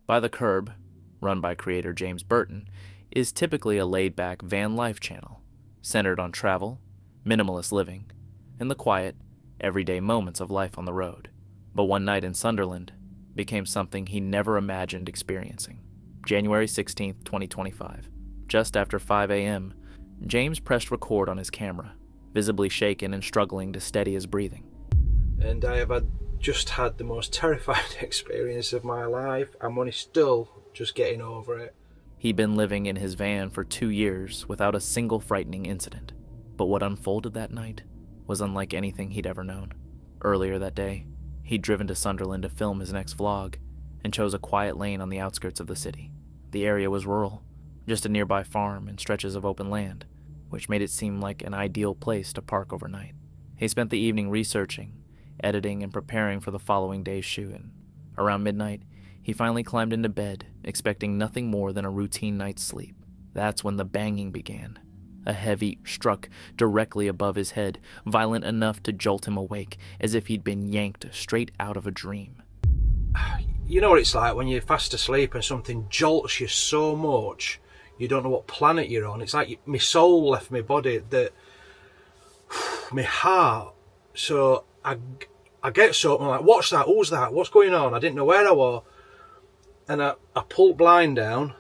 By the Curb, run by creator James Burton, is typically a laid-back van life channel, centered on travel, minimalist living, and the quiet, everyday moments of life on the road. But one night in Sunderland became something he never imagined experiencing. January 16th, 2025. Just after 5 a.m., James pressed record on his camera, visibly shaken and struggling to steady his breathing. And I have just had the most terrifying experience of my life. I'm only still just getting over it. He'd been living in his van for 2 years without a single frightening incident. But what unfolded that night was unlike anything he'd ever known. Earlier that day, he'd driven to Sunderland to film his next vlog and chose a quiet lane on the outskirts of the city. The area was rural, just a nearby farm and stretches of open land, which made it seem like an ideal place to park overnight. He spent the evening researching, editing, and preparing for the following day's shoot. And around midnight, he finally climbed into bed, expecting nothing more than a routine night's sleep. That's when the banging began. A heavy struck directly above his head, violent enough to jolt him awake, as if he'd been yanked straight out of a dream. You know what it's like when you're fast asleep and something jolts you so much, you don't know what planet you're on. It's like my soul left my body, that my heart. So I get so up, I'm like, what's that? Who's that? What's going on? I didn't know where I was. And I pulled blind down.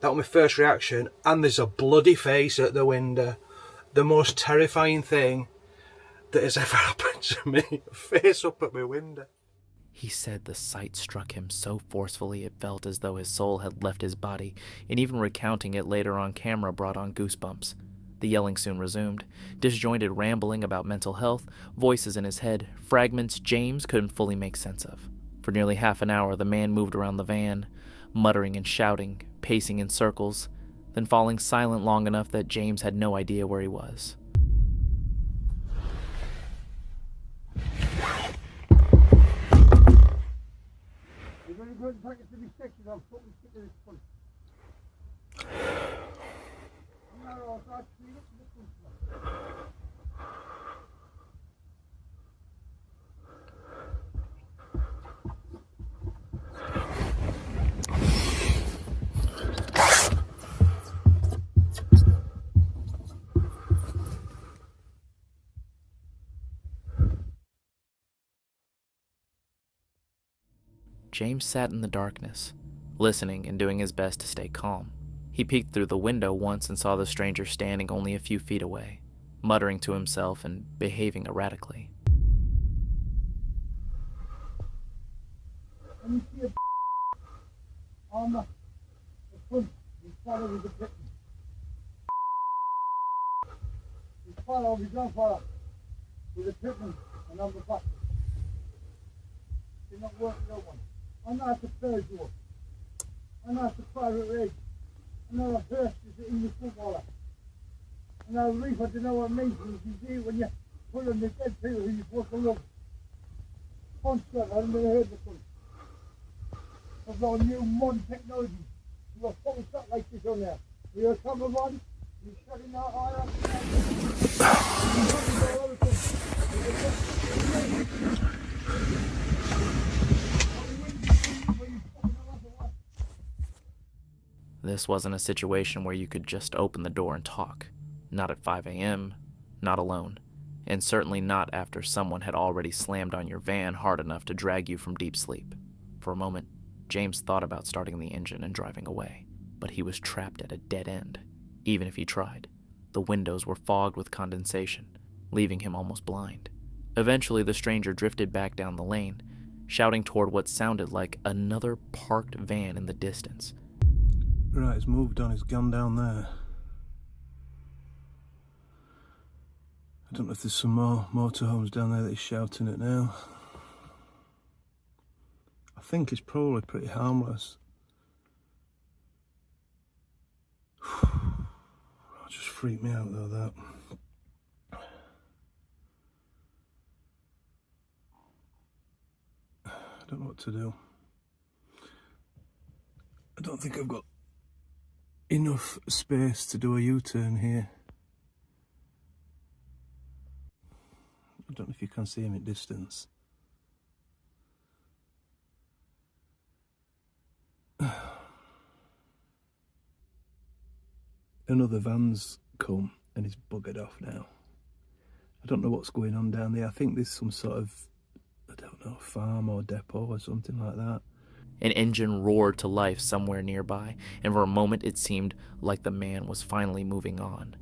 That was my first reaction. And there's a bloody face at the window. The most terrifying thing that has ever happened to me. Face up at my window. He said the sight struck him so forcefully it felt as though his soul had left his body, and even recounting it later on camera brought on goosebumps. The yelling soon resumed, disjointed rambling about mental health, voices in his head, fragments James couldn't fully make sense of. For nearly half an hour, the man moved around the van, muttering and shouting, pacing in circles, then falling silent long enough that James had no idea where he was. James sat in the darkness, listening and doing his best to stay calm. He peeked through the window once and saw the stranger standing only a few feet away, muttering to himself and behaving erratically. And you see a on the front, his father was a Briton. His father, his grandfather, was a Briton, and I'm the back. Did not work no one. I'm not a third door. I'm not a private rig. I'm not a Hurst is an English footballer. I'm not a reef, I don't know what it means. You see when you put on the dead people who you're supposed to love. Constant, I've never heard this one. I've got a new modern technology. You've got fucking stuff like this on there. You're a cameraman, you're shutting out all that. This wasn't a situation where you could just open the door and talk. Not at 5 a.m., not alone, and certainly not after someone had already slammed on your van hard enough to drag you from deep sleep. For a moment, James thought about starting the engine and driving away, but he was trapped at a dead end. Even if he tried, the windows were fogged with condensation, leaving him almost blind. Eventually, the stranger drifted back down the lane, shouting toward what sounded like another parked van in the distance. Right, he's moved on, he's gone down there. I don't know if there's some more motorhomes down there that he's shouting at now. I think it's probably pretty harmless. That just freaked me out though, that. I don't know what to do. I don't think I've got enough space to do a U-turn here. I don't know if you can see him at distance. I Another van's come and he's buggered off now. I don't know what's going on down there. I think there's some sort of, I don't know, farm or depot or something like that. An engine roared to life somewhere nearby, and for a moment it seemed like the man was finally moving on.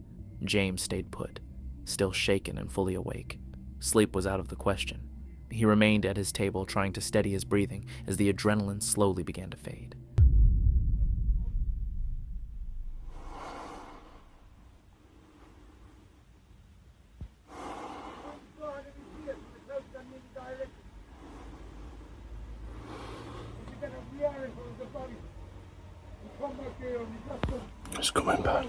James stayed put, still shaken and fully awake. Sleep was out of the question. He remained at his table trying to steady his breathing as the adrenaline slowly began to fade. It's coming back.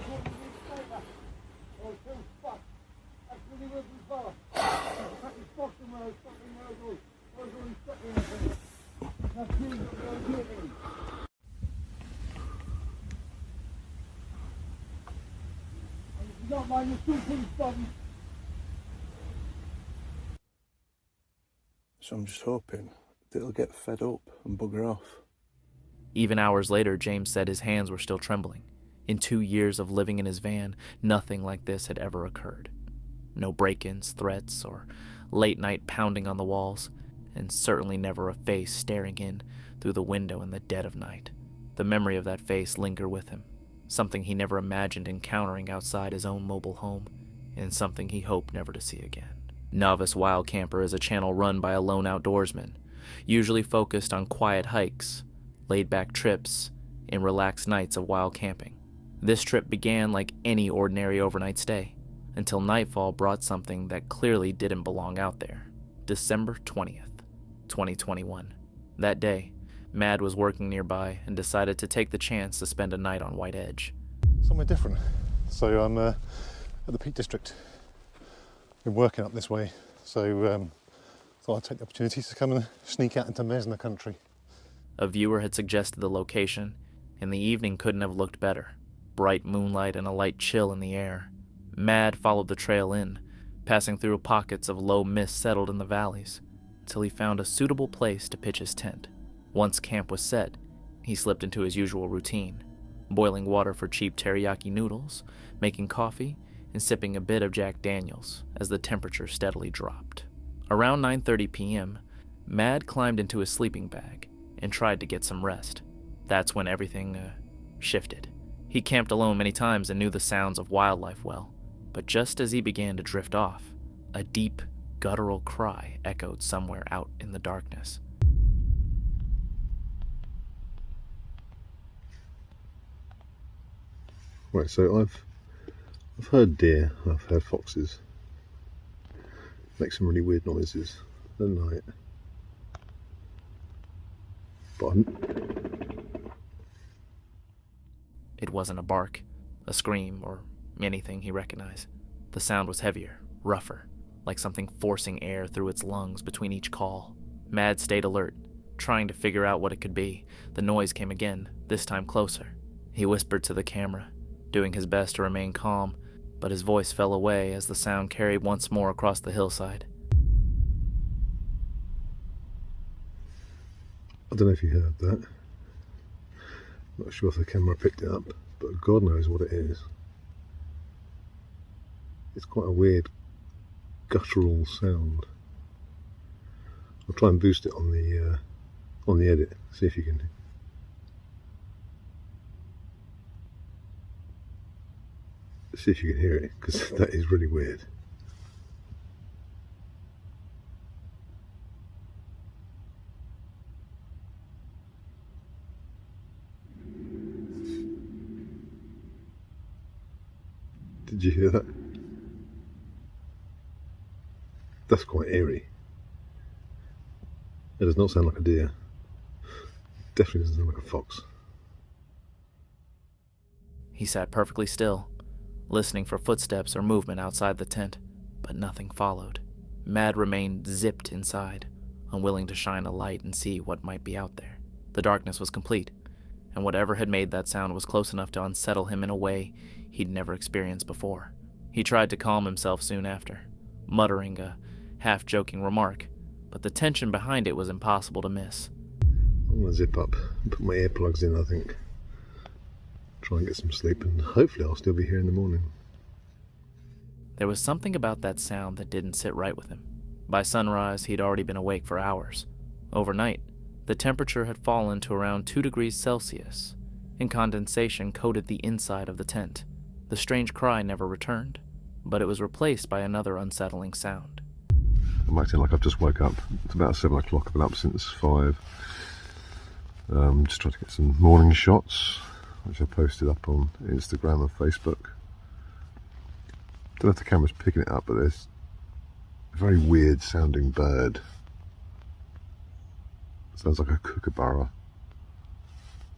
So I'm just hoping that he'll get fed up and bugger off. Even hours later, James said his hands were still trembling. In 2 years of living in his van, nothing like this had ever occurred. No break-ins, threats, or late-night pounding on the walls, and certainly never a face staring in through the window in the dead of night. The memory of that face lingered with him, something he never imagined encountering outside his own mobile home, and something he hoped never to see again. Novice Wild Camper is a channel run by a lone outdoorsman, usually focused on quiet hikes, laid-back trips, and relaxed nights of wild camping. This trip began like any ordinary overnight stay, until nightfall brought something that clearly didn't belong out there. December 20th, 2021. That day, Mad was working nearby and decided to take the chance to spend a night on White Edge. Somewhere different. So I'm at the Peak District. Been working up this way, so thought I'd take the opportunity to come and sneak out into Mesna country. A viewer had suggested the location, and the evening couldn't have looked better. Bright moonlight and a light chill in the air. Mad followed the trail in, passing through pockets of low mist settled in the valleys, until he found a suitable place to pitch his tent. Once camp was set, he slipped into his usual routine, boiling water for cheap teriyaki noodles, making coffee, and sipping a bit of Jack Daniels as the temperature steadily dropped. Around 9:30 p.m., Mad climbed into his sleeping bag and tried to get some rest. That's when everything shifted. He camped alone many times and knew the sounds of wildlife well, but just as he began to drift off, a deep, guttural cry echoed somewhere out in the darkness. Right, so I've heard deer, I've heard foxes make some really weird noises at night, but It wasn't a bark, a scream, or anything he recognized. The sound was heavier, rougher, like something forcing air through its lungs between each call. Mad stayed alert, trying to figure out what it could be. The noise came again, this time closer. He whispered to the camera, doing his best to remain calm, but his voice fell away as the sound carried once more across the hillside. I don't know if you heard that. Not sure if the camera picked it up, but God knows what it is. It's quite a weird guttural sound. I'll try and boost it on the edit, see if you can. See if you can hear it, because that is really weird. Did you hear that? That's quite eerie. It does not sound like a deer. Definitely doesn't sound like a fox. He sat perfectly still, listening for footsteps or movement outside the tent, but nothing followed. Mad remained zipped inside, unwilling to shine a light and see what might be out there. The darkness was complete, and whatever had made that sound was close enough to unsettle him in a way he'd never experienced before. He tried to calm himself soon after, muttering a half-joking remark, but the tension behind it was impossible to miss. I'm going to zip up and put my earplugs in, I think. try and get some sleep, and hopefully I'll still be here in the morning. There was something about that sound that didn't sit right with him. By sunrise, he'd already been awake for hours. Overnight, the temperature had fallen to around 2 degrees Celsius, and condensation coated the inside of the tent. The strange cry never returned, but it was replaced by another unsettling sound. I'm acting like I've just woke up. It's about 7 o'clock. I've been up since 5. Just trying to get some morning shots, which I posted up on Instagram and Facebook. Don't know if the camera's picking it up, but there's a very weird sounding bird. Sounds like a kookaburra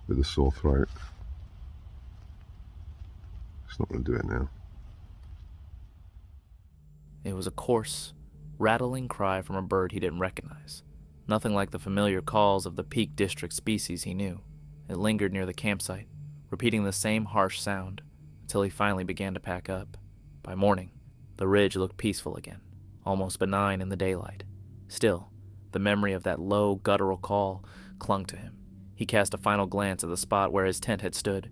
with a sore throat. It's not going to do it now. It was a coarse, rattling cry from a bird he didn't recognize. Nothing like the familiar calls of the Peak District species he knew. It lingered near the campsite, repeating the same harsh sound, until he finally began to pack up. By morning, the ridge looked peaceful again, almost benign in the daylight. Still, the memory of that low, guttural call clung to him. He cast a final glance at the spot where his tent had stood,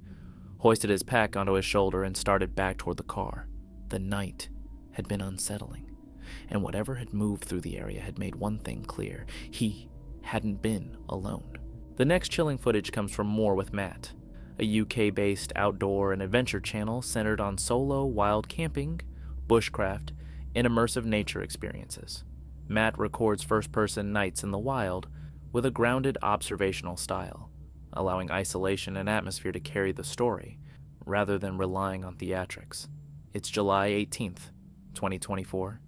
hoisted his pack onto his shoulder, and started back toward the car. The night had been unsettling, and whatever had moved through the area had made one thing clear: he hadn't been alone. The next chilling footage comes from More with Matt, a UK-based outdoor and adventure channel centered on solo wild camping, bushcraft, and immersive nature experiences. Matt records first-person nights in the wild with a grounded observational style, allowing isolation and atmosphere to carry the story, rather than relying on theatrics. It's July 18th, 2024.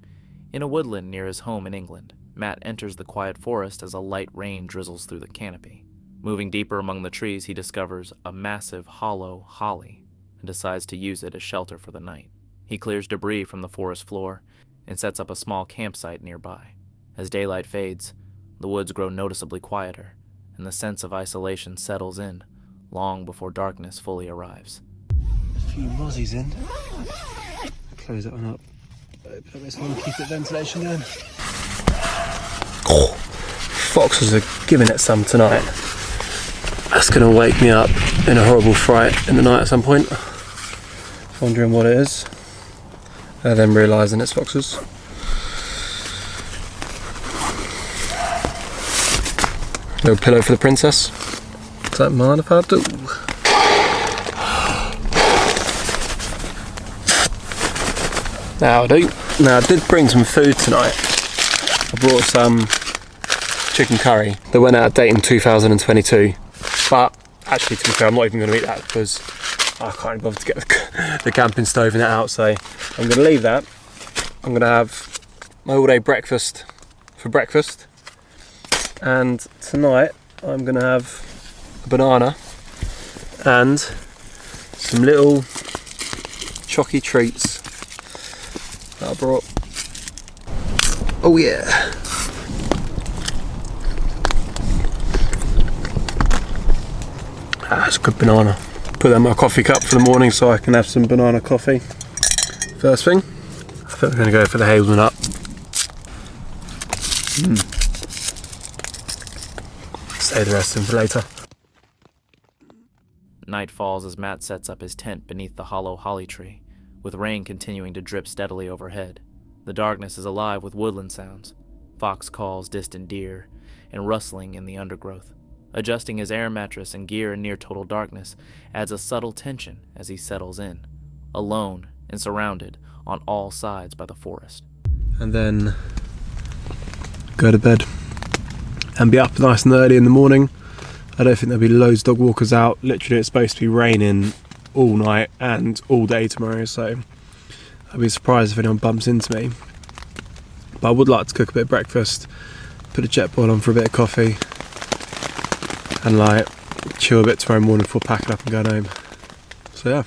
In a woodland near his home in England, Matt enters the quiet forest as a light rain drizzles through the canopy. Moving deeper among the trees, he discovers a massive hollow holly and decides to use it as shelter for the night. He clears debris from the forest floor and sets up a small campsite nearby. As daylight fades, the woods grow noticeably quieter, and the sense of isolation settles in long before darkness fully arrives. A few mozzies in. Close that one up. Put this one, keep the ventilation going. Foxes are giving it some tonight. That's going to wake me up in a horrible fright in the night at some point. Wondering what it is. And then realising it's foxes. Little pillow for the princess. Does that mind if I do? Now I do. Now I did bring some food tonight. I brought some chicken curry that went out of date in 2022. But actually, to be fair, I'm not even going to eat that because I can't bother to get the camping stove in it out. So I'm going to leave that. I'm going to have my all-day breakfast for breakfast. And tonight I'm going to have a banana and some little chocky treats that I brought. Oh yeah. That's a good banana. Put that in my coffee cup for the morning so I can have some banana coffee. First thing, I think we're going to go for the hazelnut. Save the rest of them for later. Night falls as Matt sets up his tent beneath the hollow holly tree, with rain continuing to drip steadily overhead. The darkness is alive with woodland sounds, fox calls, distant deer, and rustling in the undergrowth. Adjusting his air mattress and gear in near total darkness adds a subtle tension as he settles in, alone and surrounded on all sides by the forest. And then go to bed and be up nice and early in the morning. I don't think there'll be loads of dog walkers out. Literally, it's supposed to be raining all night and all day tomorrow, so I'd be surprised if anyone bumps into me. But I would like to cook a bit of breakfast, put a jet boil on for a bit of coffee, and like chill a bit tomorrow morning before packing up and going home. So yeah.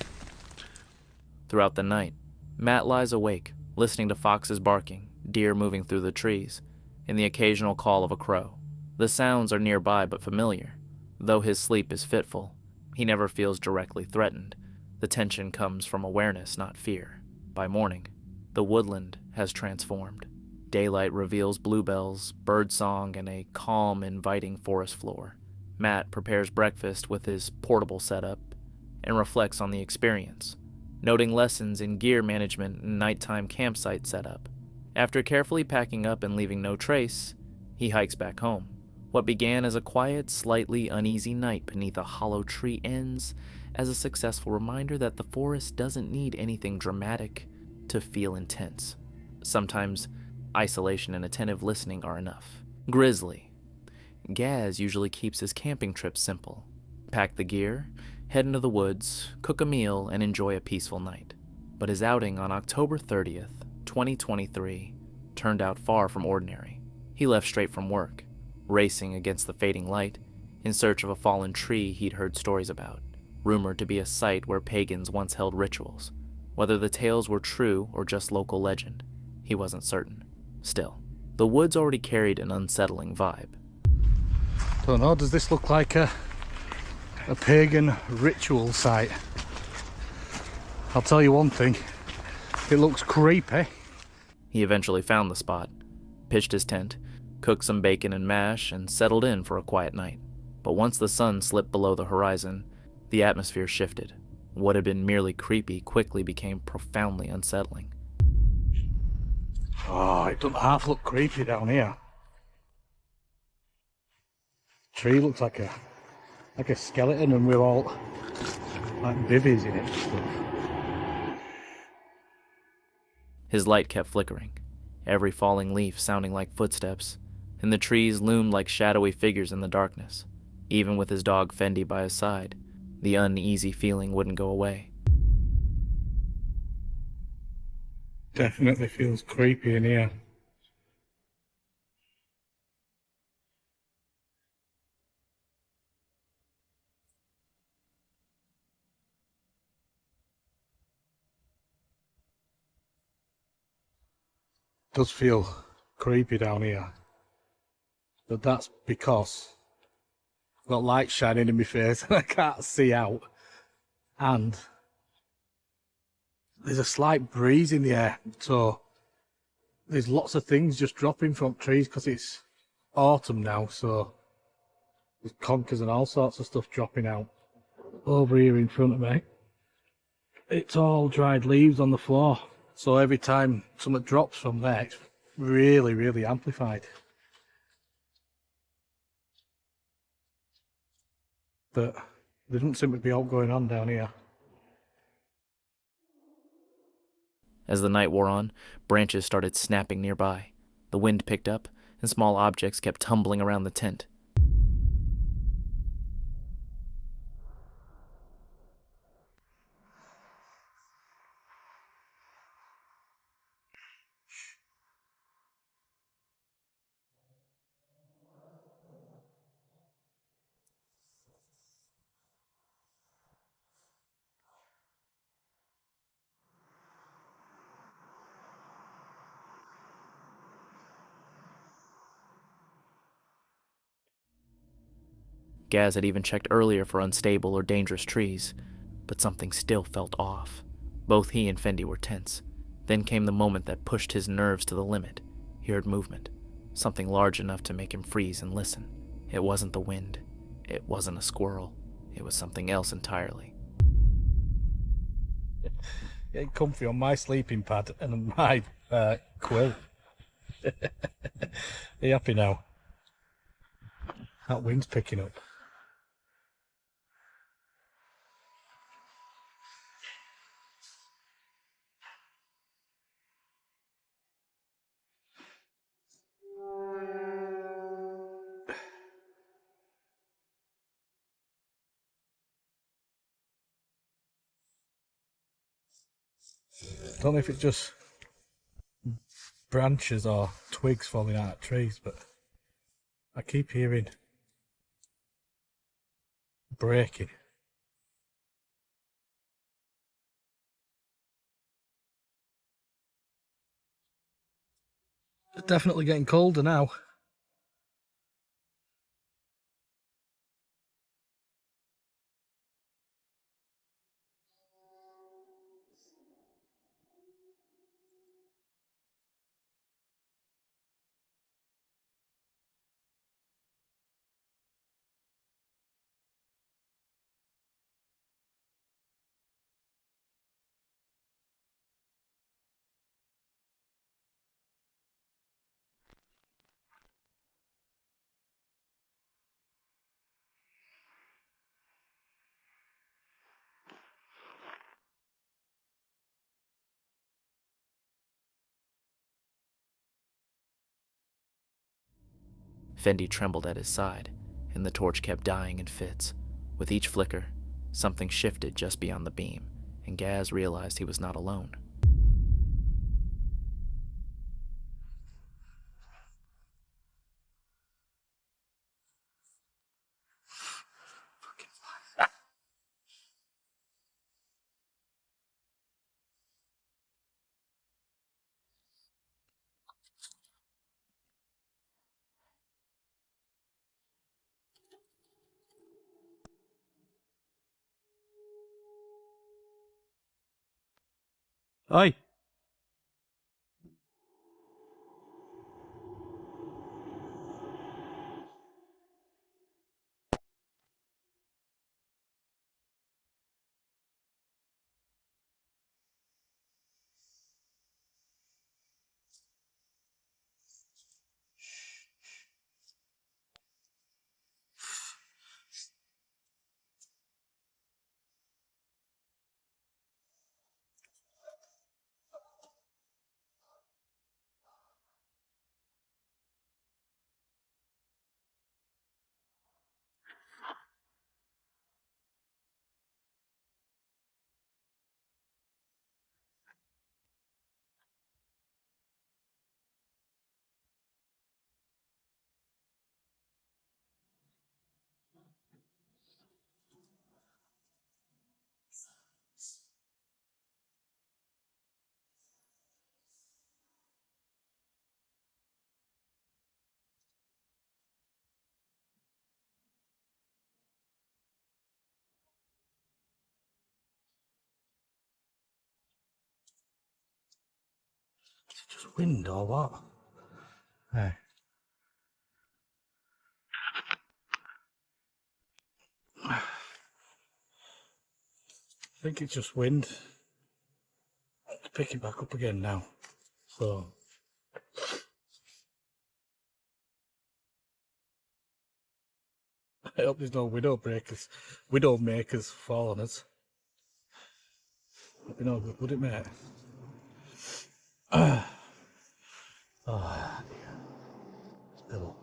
Throughout the night, Matt lies awake, listening to foxes barking, deer moving through the trees, and the occasional call of a crow. The sounds are nearby but familiar. Though his sleep is fitful, he never feels directly threatened. The tension comes from awareness, not fear. By morning, the woodland has transformed. Daylight reveals bluebells, birdsong, and a calm, inviting forest floor. Matt prepares breakfast with his portable setup and reflects on the experience, noting lessons in gear management and nighttime campsite setup. After carefully packing up and leaving no trace, he hikes back home. What began as a quiet, slightly uneasy night beneath a hollow tree ends as a successful reminder that the forest doesn't need anything dramatic to feel intense. Sometimes isolation and attentive listening are enough. Grizzly. Gaz usually keeps his camping trips simple. Pack the gear, head into the woods, cook a meal, and enjoy a peaceful night. But his outing on October 30th, 2023, turned out far from ordinary. He left straight from work, racing against the fading light, in search of a fallen tree he'd heard stories about, rumored to be a site where pagans once held rituals. Whether the tales were true or just local legend, he wasn't certain. Still, the woods already carried an unsettling vibe. Don't know, does this look like a pagan ritual site? I'll tell you one thing, it looks creepy. He eventually found the spot, pitched his tent, cooked some bacon and mash, and settled in for a quiet night. But once the sun slipped below the horizon, the atmosphere shifted. What had been merely creepy quickly became profoundly unsettling. Oh, it doesn't half look creepy down here. Tree looks like a skeleton, and we're all like bivvies in it and stuff. His light kept flickering, every falling leaf sounding like footsteps, and the trees loomed like shadowy figures in the darkness. Even with his dog Fendi by his side, the uneasy feeling wouldn't go away. Definitely feels creepy in here. Does feel creepy down here, but that's because I've got light shining in my face and I can't see out, and there's a slight breeze in the air, so there's lots of things just dropping from trees because it's autumn now, so there's conkers and all sorts of stuff dropping out. Over here in front of me, it's all dried leaves on the floor. So every time something drops from there, it's really, really amplified. But there doesn't seem to be all going on down here. As the night wore on, branches started snapping nearby. The wind picked up, and small objects kept tumbling around the tent. Gaz had even checked earlier for unstable or dangerous trees, but something still felt off. Both he and Fendi were tense. Then came the moment that pushed his nerves to the limit. He heard movement, something large enough to make him freeze and listen. It wasn't the wind. It wasn't a squirrel. It was something else entirely. Getting comfy on my sleeping pad and my quilt. Are you happy now? That wind's picking up. Don't know if it's just branches or twigs falling out of trees, but I keep hearing breaking. It's definitely getting colder now. Fendi trembled at his side, and the torch kept dying in fits. With each flicker, something shifted just beyond the beam, and Gaz realized he was not alone. Oi! Just wind or what? Hey. I think it's just wind. It's picking back up again now. So I hope there's no widow makers fall on us. It'd be no good, would it, mate? Oh, dear. Still.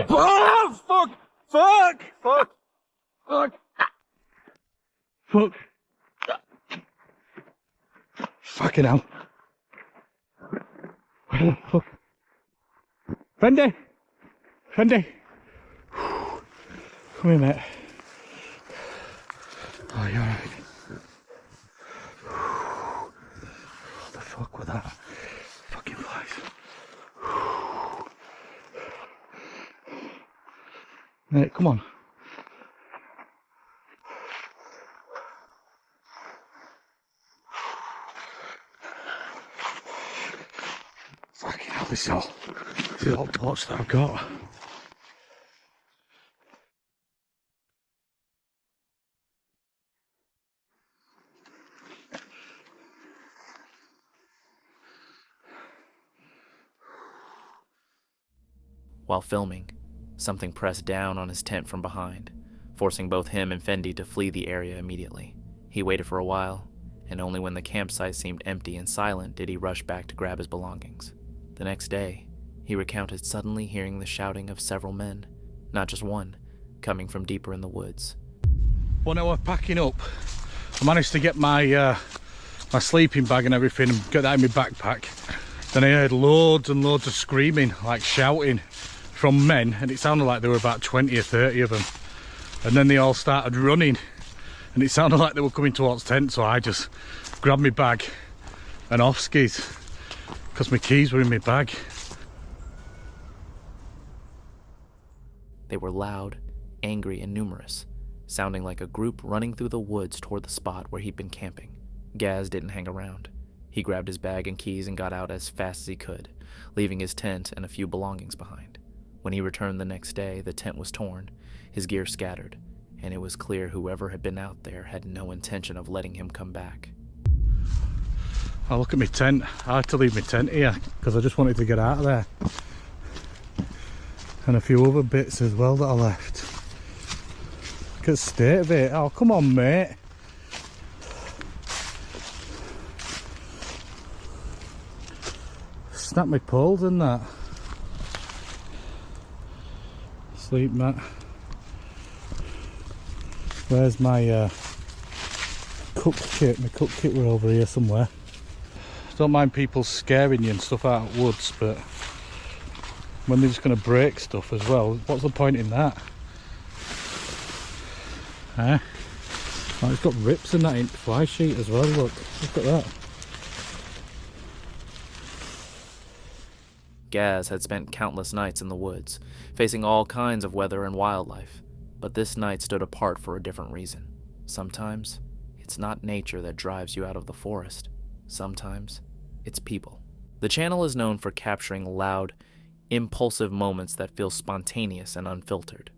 Oh, fuck! Fuck! Fuck! Fuck! Fuck! Fucking hell. Where the fuck? Fendi! Fendi! Come here, mate. Oh, you're alright. What the fuck was that? Fucking flies. Mate, come on. Fucking hell, this is all torch that I've got. While filming, something pressed down on his tent from behind, forcing both him and Fendi to flee the area immediately. He waited for a while, and only when the campsite seemed empty and silent did he rush back to grab his belongings. The next day, he recounted suddenly hearing the shouting of several men, not just one, coming from deeper in the woods. When I was packing up, I managed to get my my sleeping bag and everything and get that in my backpack. Then I heard loads and loads of screaming, like shouting from men, and it sounded like there were about 20 or 30 of them. And then they all started running, and it sounded like they were coming towards tent, so I just grabbed my bag and off skis, because my keys were in my bag. They were loud, angry, and numerous, sounding like a group running through the woods toward the spot where he'd been camping. Gaz didn't hang around. He grabbed his bag and keys and got out as fast as he could, leaving his tent and a few belongings behind. When he returned the next day, the tent was torn, his gear scattered, and it was clear whoever had been out there had no intention of letting him come back. Oh, look at my tent. I had to leave my tent here because I just wanted to get out of there. And a few other bits as well that I left. Look at the state of it. Oh, come on, mate. snap my poles and that. Sleep mat. Where's my cook kit? My cook kit were over here somewhere. Don't mind people scaring you and stuff out of woods, but when they're just going to break stuff as well, what's the point in that? Eh? Oh, it's got rips in that fly sheet as well, look at that. Gaz had spent countless nights in the woods, facing all kinds of weather and wildlife, but this night stood apart for a different reason. Sometimes, it's not nature that drives you out of the forest. Sometimes, it's people. The channel is known for capturing loud, impulsive moments that feel spontaneous and unfiltered.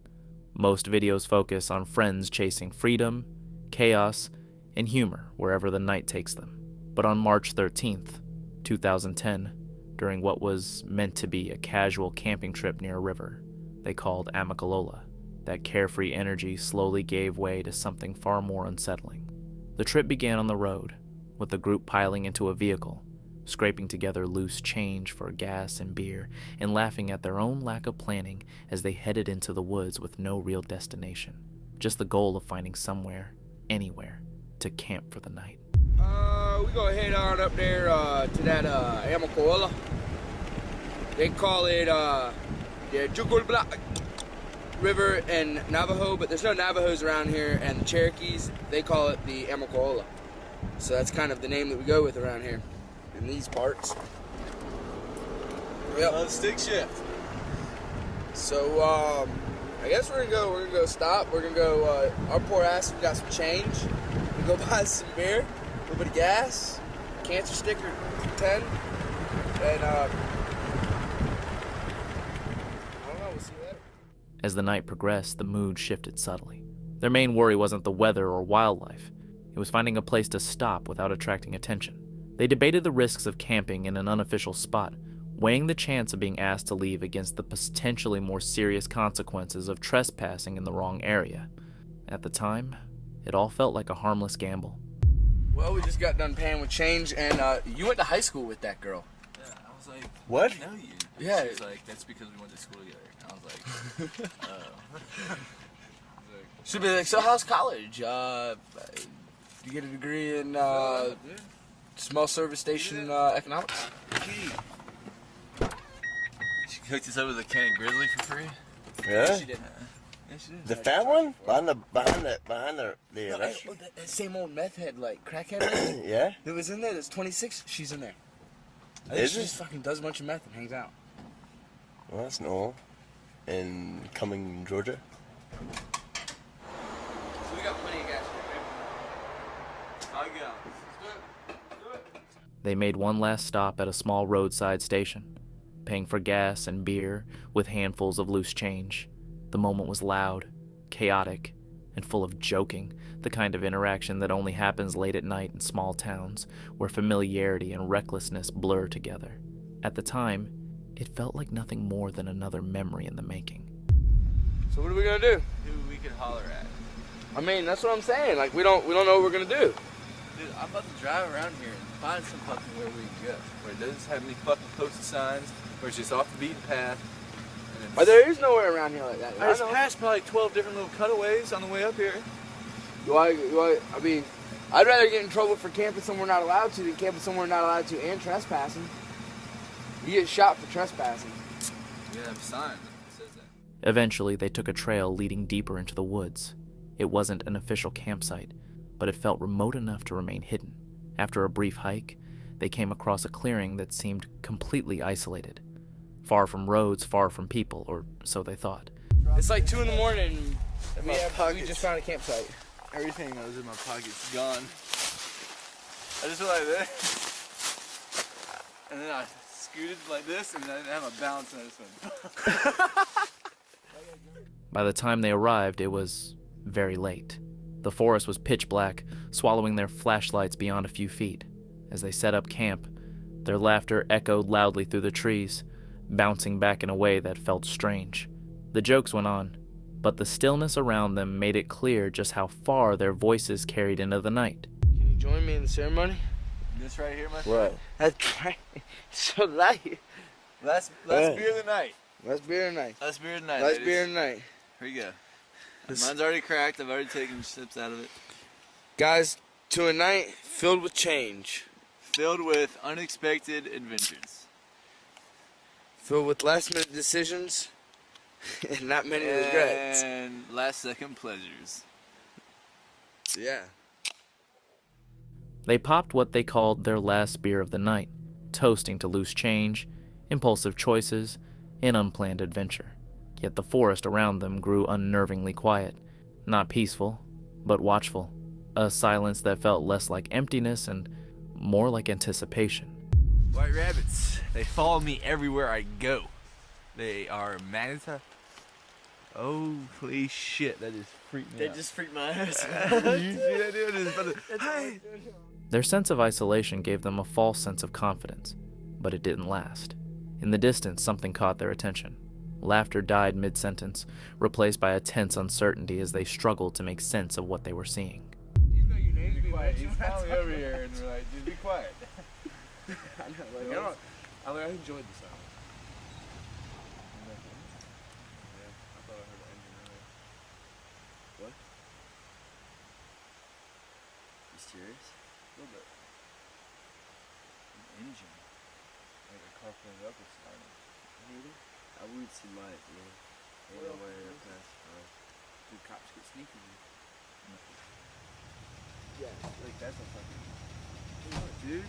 Most videos focus on friends chasing freedom, chaos, and humor wherever the night takes them. But on March 13th, 2010, during what was meant to be a casual camping trip near a river they called Amicalola, that carefree energy slowly gave way to something far more unsettling. The trip began on the road, with the group piling into a vehicle, scraping together loose change for gas and beer, and laughing at their own lack of planning as they headed into the woods with no real destination, just the goal of finding somewhere, anywhere, to camp for the night. We gonna head on up there to that Amicalola. They call it the Jukulbla River in Navajo, but there's no Navajos around here, and the Cherokees, they call it the Amicalola. So that's kind of the name that we go with around here in these parts. Yep. Stick shift. So I guess we're gonna go stop. We're gonna go our poor ass, we got some change. We go buy some beer, a little bit of gas, cancer sticker 10, and I don't know, we'll see you later. As the night progressed, the mood shifted subtly. Their main worry wasn't the weather or wildlife. It was finding a place to stop without attracting attention. They debated the risks of camping in an unofficial spot, weighing the chance of being asked to leave against the potentially more serious consequences of trespassing in the wrong area. At the time, it all felt like a harmless gamble. Well, we just got done paying with change, and you went to high school with that girl. Yeah, I was like, What? I know you. Yeah. She was like, that's because we went to school together. And I was like, oh. She'd be like, so how's college? You get a degree in small service station economics? She hooked us up with a can of Grizzly for free. Yeah? She did. Yeah, she did. The fat one? Behind the No, restaurant? that same old meth head, like crackhead lady Yeah? that was in there, that's 26, she's in there. I think Is she it? just fucking does a bunch of meth and hangs out. Well, that's normal. In Cumming, Georgia? So we got plenty of gas here, I'll go. They made one last stop at a small roadside station, paying for gas and beer with handfuls of loose change. The moment was loud, chaotic, and full of joking, the kind of interaction that only happens late at night in small towns, where familiarity and recklessness blur together. At the time, it felt like nothing more than another memory in the making. So what are we gonna do? Who we could holler at. I mean, that's what I'm saying. Like, we don't know what we're gonna do. Dude, I'm about to drive around here and find some fucking where we can go. Where it doesn't have any fucking posted signs, where it's just off the beaten path. And But there is nowhere around here like that. I just passed probably 12 different little cutaways on the way up here. I mean, I'd rather get in trouble for camping somewhere not allowed to than camping somewhere not allowed to and trespassing. You get shot for trespassing. We have a sign that says that. Eventually, they took a trail leading deeper into the woods. It wasn't an official campsite, but it felt remote enough to remain hidden. After a brief hike, they came across a clearing that seemed completely isolated. Far from roads, far from people, or so they thought. It's like 2 in the morning. We pockets. just found a campsite. Everything that was in my pocket's gone. I just went like this. And then I scooted like this, and then I didn't have a balance on this one. By the time they arrived, it was very late. The forest was pitch black, swallowing their flashlights beyond a few feet. As they set up camp, their laughter echoed loudly through the trees, bouncing back in a way that felt strange. The jokes went on, but the stillness around them made it clear just how far their voices carried into the night. Can you join me in the ceremony? This right here, my friend. What? That's right. So light. Last beer of the night. Last beer tonight. Last beer of the night. Last ladies. beer tonight. Here you go. Mine's already cracked. I've already taken sips out of it. Guys, to a night filled with change. Filled with unexpected adventures. Filled with last minute decisions. And not many regrets. And last second pleasures. Yeah. They popped what they called their last beer of the night, toasting to loose change, impulsive choices, and unplanned adventure. Yet the forest around them grew unnervingly quiet, not peaceful, but watchful, a silence that felt less like emptiness and more like anticipation. White rabbits. They follow me everywhere I go. They are magenta. Holy shit, that just freaked me out. They just freaked my ass. You see that dude? It's about to, hey! Their sense of isolation gave them a false sense of confidence, but it didn't last. In the distance, something caught their attention. Laughter died mid-sentence, replaced by a tense uncertainty as they struggled to make sense of what they were seeing. You know your name. Be quiet. He's finally over here, and we're like, dude, be quiet. I know, like, I enjoyed the sound. Serious? A little bit. An engine. Like a car pulling up or starting. Maybe. I would see lights, yeah. Ain't no way up past. Do cops get sneaky? Yeah, like that's a fucking. Dude.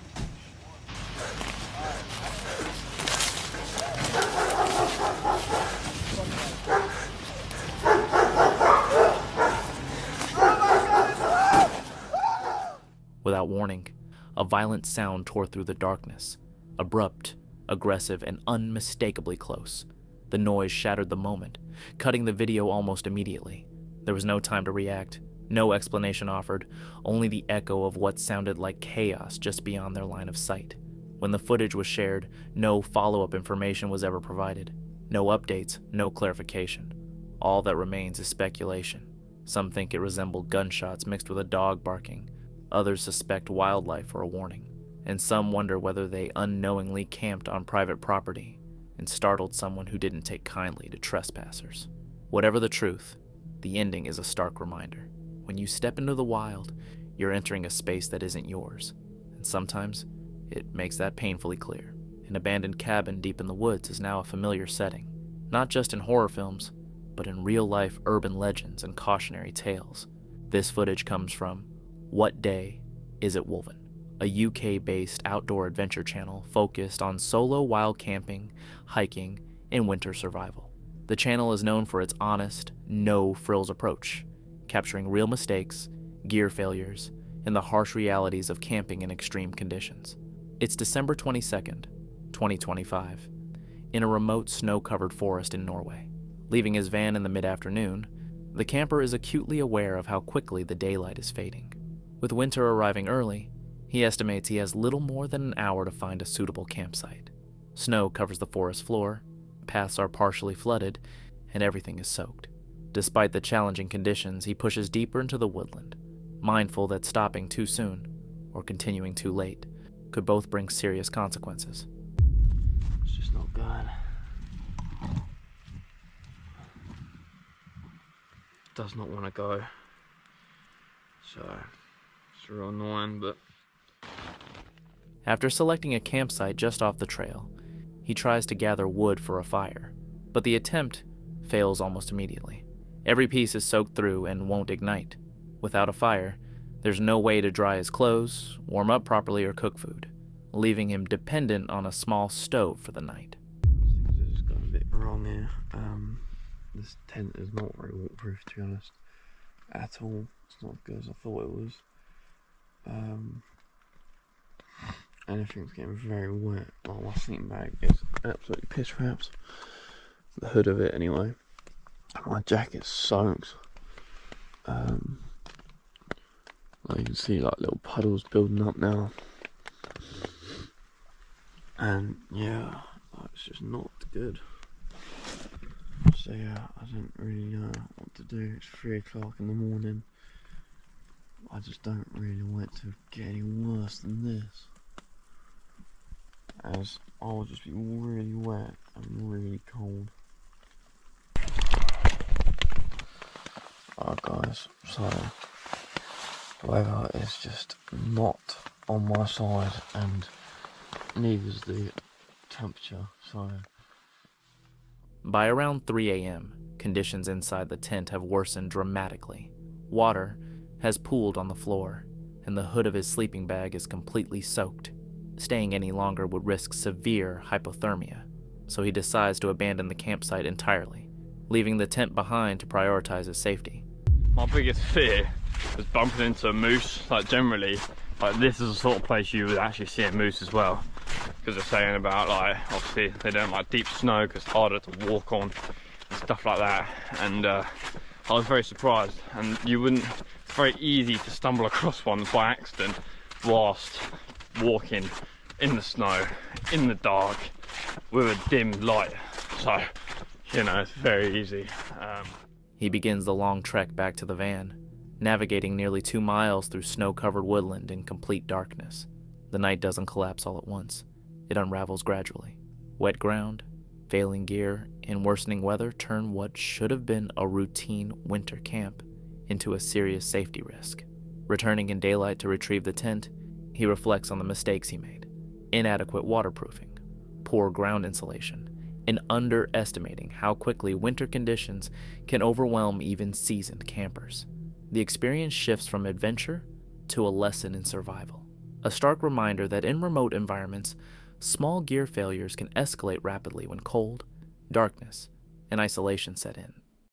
Without warning, a violent sound tore through the darkness, abrupt, aggressive, and unmistakably close. The noise shattered the moment, cutting the video almost immediately. There was no time to react, no explanation offered, only the echo of what sounded like chaos just beyond their line of sight. When the footage was shared, no follow-up information was ever provided. No updates, no clarification. All that remains is speculation. Some think it resembled gunshots mixed with a dog barking. Others suspect wildlife or a warning. And some wonder whether they unknowingly camped on private property and startled someone who didn't take kindly to trespassers. Whatever the truth, the ending is a stark reminder. When you step into the wild, you're entering a space that isn't yours. And sometimes, it makes that painfully clear. An abandoned cabin deep in the woods is now a familiar setting, not just in horror films, but in real-life urban legends and cautionary tales. This footage comes from What Day Is It Wolven, a UK-based outdoor adventure channel focused on solo wild camping, hiking, and winter survival. The channel is known for its honest, no-frills approach, capturing real mistakes, gear failures, and the harsh realities of camping in extreme conditions. It's December 22nd, 2025, in a remote snow-covered forest in Norway. Leaving his van in the mid-afternoon, the camper is acutely aware of how quickly the daylight is fading. With winter arriving early, he estimates he has little more than an hour to find a suitable campsite. Snow covers the forest floor, paths are partially flooded, and everything is soaked. Despite the challenging conditions, he pushes deeper into the woodland, mindful that stopping too soon, or continuing too late, could both bring serious consequences. It's just not good. Does not want to go. So, it's real annoying, but... After selecting a campsite just off the trail, he tries to gather wood for a fire, but the attempt fails almost immediately. Every piece is soaked through and won't ignite. Without a fire, there's no way to dry his clothes, warm up properly, or cook food, leaving him dependent on a small stove for the night. Things have just gone a bit wrong here. This tent is not very waterproof, to be honest, at all. It's not as good as I thought it was. Anything's getting very wet. Like my sleeping bag is absolutely piss wrapped. The hood of it, anyway. My jacket's soaked. Like you can see, like little puddles building up now. And yeah, it's just not good. So yeah, I don't really know what to do. It's 3 o'clock in the morning. I just don't really want it to get any worse than this. as I will just be really wet and really cold. Alright guys, so the weather is just not on my side and neither is the temperature, so... By around 3 a.m., conditions inside the tent have worsened dramatically. Water has pooled on the floor, and the hood of his sleeping bag is completely soaked. Staying any longer would risk severe hypothermia, so he decides to abandon the campsite entirely, leaving the tent behind to prioritize his safety. My biggest fear was bumping into a moose. Like generally, like this is the sort of place you would actually see a moose as well, because they're saying about like obviously they don't like deep snow because it's harder to walk on and stuff like that. And I was very surprised, and it's very easy to stumble across one by accident whilst walking in the snow, in the dark, with a dim light. So, you know, it's very easy. He begins the long trek back to the van, navigating nearly 2 miles through snow-covered woodland in complete darkness. The night doesn't collapse all at once. It unravels gradually. Wet ground, failing gear, and worsening weather turn what should have been a routine winter camp into a serious safety risk. Returning in daylight to retrieve the tent, he reflects on the mistakes he made. Inadequate waterproofing, poor ground insulation, and underestimating how quickly winter conditions can overwhelm even seasoned campers. The experience shifts from adventure to a lesson in survival. A stark reminder that in remote environments, small gear failures can escalate rapidly when cold, darkness, and isolation set in.